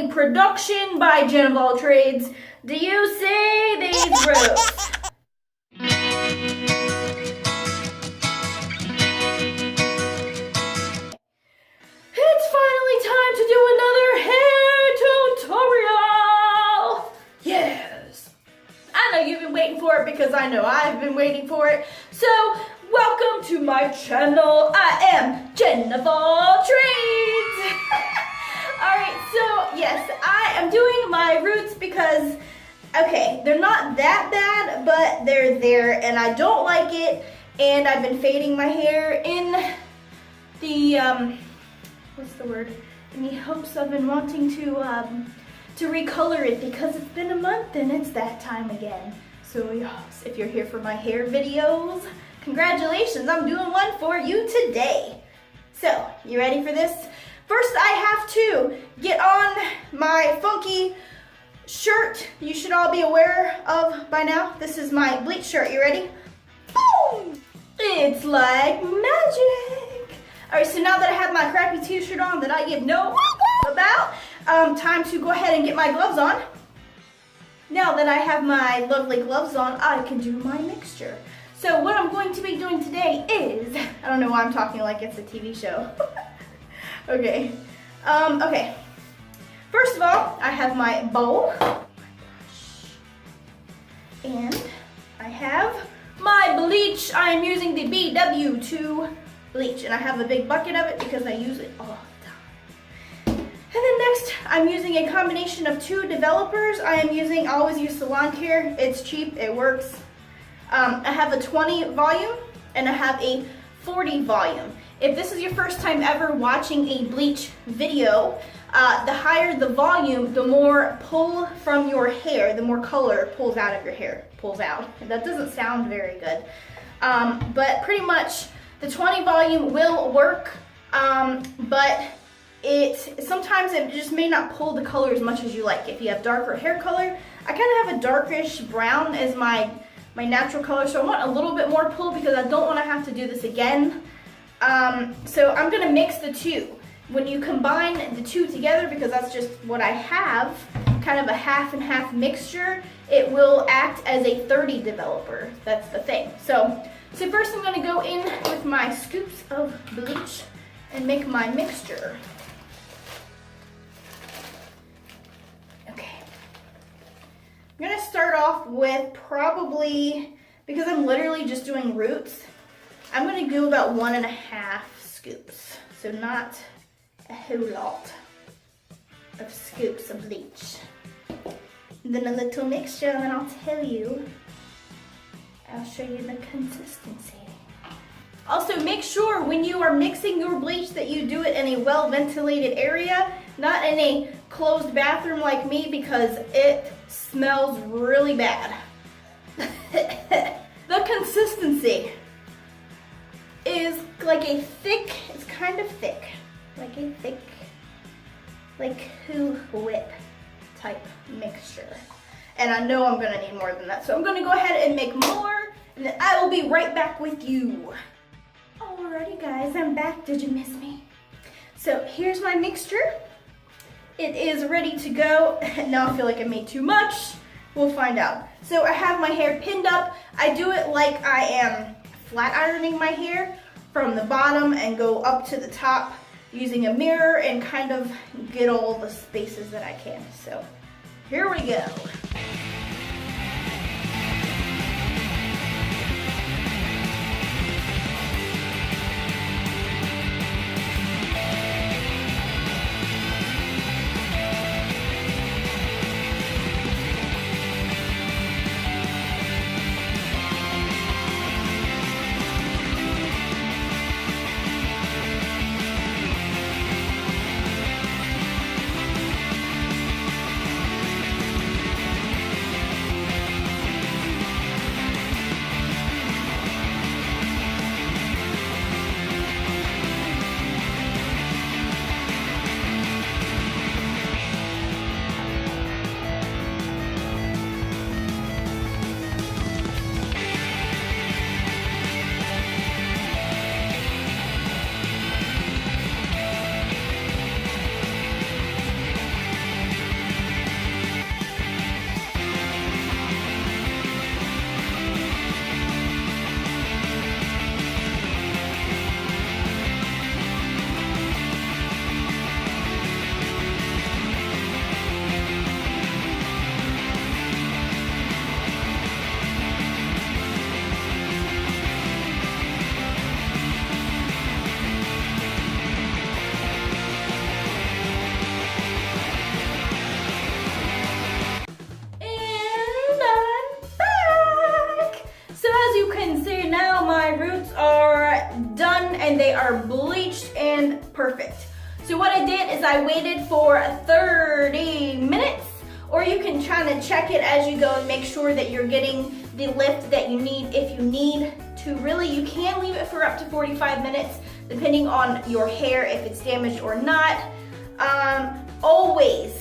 a production by Jen of All Trades. Do you see these roots? It's finally time to do another hair tutorial! Yes! I know you've been waiting for it because I know I've been waiting for it. So, welcome to my channel. I am Jen of All Trades. Alright, so yes, I am doing my roots because, okay, they're not that bad, but they're there and I don't like it. And I've been fading my hair in the, what's the word? In the hopes I've been wanting to recolor it because it's been a month and it's that time again. So yes, if you're here for my hair videos, congratulations, I'm doing one for you today. So, you ready for this? First, I have to get on my funky shirt you should all be aware of by now. This is my Bleach shirt. You ready? Boom! It's like magic. All right, so now that I have my crappy t-shirt on that I give no about, time to go ahead and get my gloves on. Now that I have my lovely gloves on, I can do my mixture. So what I'm going to be doing today is, I don't know why I'm talking like it's a TV show. Okay. Okay. First of all, I have my bowl. And I have my bleach. I am using the BW2 bleach. And I have a big bucket of it because I use it all the time. And then next, I'm using a combination of two developers. I always use salon care. It's cheap, it works. I have a 20 volume and I have a 40 volume. If this is your first time ever watching a bleach video, the higher the volume, the more pull from your hair, the more color pulls out of your hair. Pulls out. That doesn't sound very good. But pretty much the 20 volume will work, but sometimes it just may not pull the color as much as you like. If you have darker hair color, I kind of have a darkish brown as my natural color, so I want a little bit more pull because I don't want to have to do this again. So I'm going to mix the two. When you combine the two together, because that's just what I have, kind of a half and half mixture, it will act as a 30 developer. That's the thing. So first I'm going to go in with my scoops of bleach and make my mixture. Okay. I'm going to start off with probably, because I'm literally just doing roots, I'm going to do about 1.5 scoops. So not a whole lot of scoops of bleach. And then a little mixture, and then I'll show you the consistency. Also, make sure when you are mixing your bleach that you do it in a well-ventilated area, not in a closed bathroom like me, because it smells really bad. The consistency is like a thick, it's kind of thick, like a thick, like Cool Whip type mixture. And I know I'm gonna need more than that, so I'm gonna go ahead and make more, and then I will be right back with you. Alrighty guys, I'm back. Did you miss me? So here's my mixture. It is ready to go. Now I feel like I made too much. We'll find out. So I have my hair pinned up. I do it like I am flat ironing my hair from the bottom and go up to the top using a mirror and kind of get all the spaces that I can. So here we go. and they are bleached and perfect. So what I did is I waited for 30 minutes, or you can try to check it as you go and make sure that you're getting the lift that you need. If you need to really, you can leave it for up to 45 minutes, depending on your hair, if it's damaged or not. Always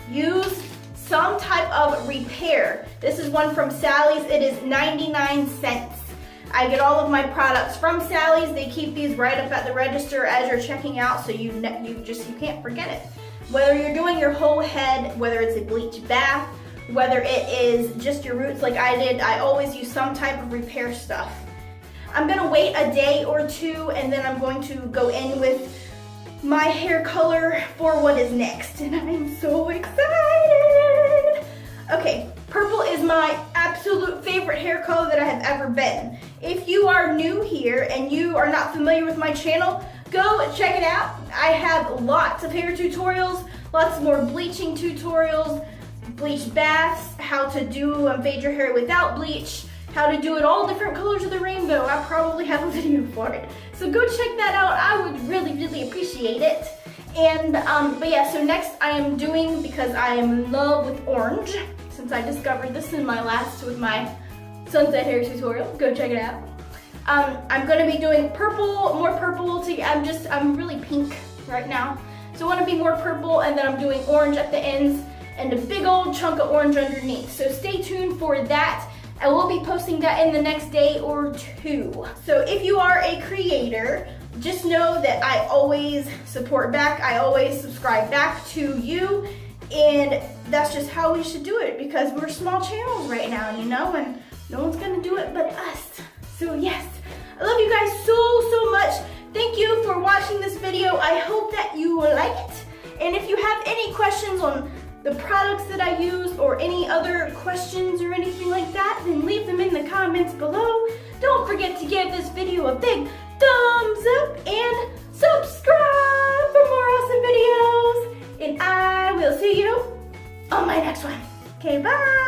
use some type of repair. This is one from Sally's. It is 99 cents. I get all of my products from Sally's. They keep these right up at the register as you're checking out, so you can't forget it. Whether you're doing your whole head, whether it's a bleach bath, whether it is just your roots like I did, I always use some type of repair stuff. I'm gonna wait a day or two, and then I'm going to go in with my hair color for what is next, and I'm so excited. Okay, purple is my absolute favorite hair color that I have ever been. If you are new here and you are not familiar with my channel, go check it out. I have lots of hair tutorials, lots more bleaching tutorials, bleach baths, how to do fade your hair without bleach, how to do it all different colors of the rainbow. I probably have a video for it. So go check that out. I would really appreciate it. And, but yeah, so next I am doing, because I am in love with orange, since I discovered this in my last with my sunset hair tutorial. Go check it out. I'm gonna be doing purple, more purple I'm really pink right now. So I wanna be more purple, and then I'm doing orange at the ends and a big old chunk of orange underneath. So stay tuned for that. I will be posting that in the next day or two. So if you are a creator, just know that I always support back. I always subscribe back to you. And that's just how we should do it, because we're small channels right now, you know, and no one's gonna do it but us. So yes, I love you guys so much. Thank you for watching this video. I hope that you like it. And if you have any questions on the products that I use, or any other questions or anything like that, then leave them in the comments below. Don't forget to give this video a big thumbs up and subscribe for more awesome videos. And I will see you on my next one. Okay, bye.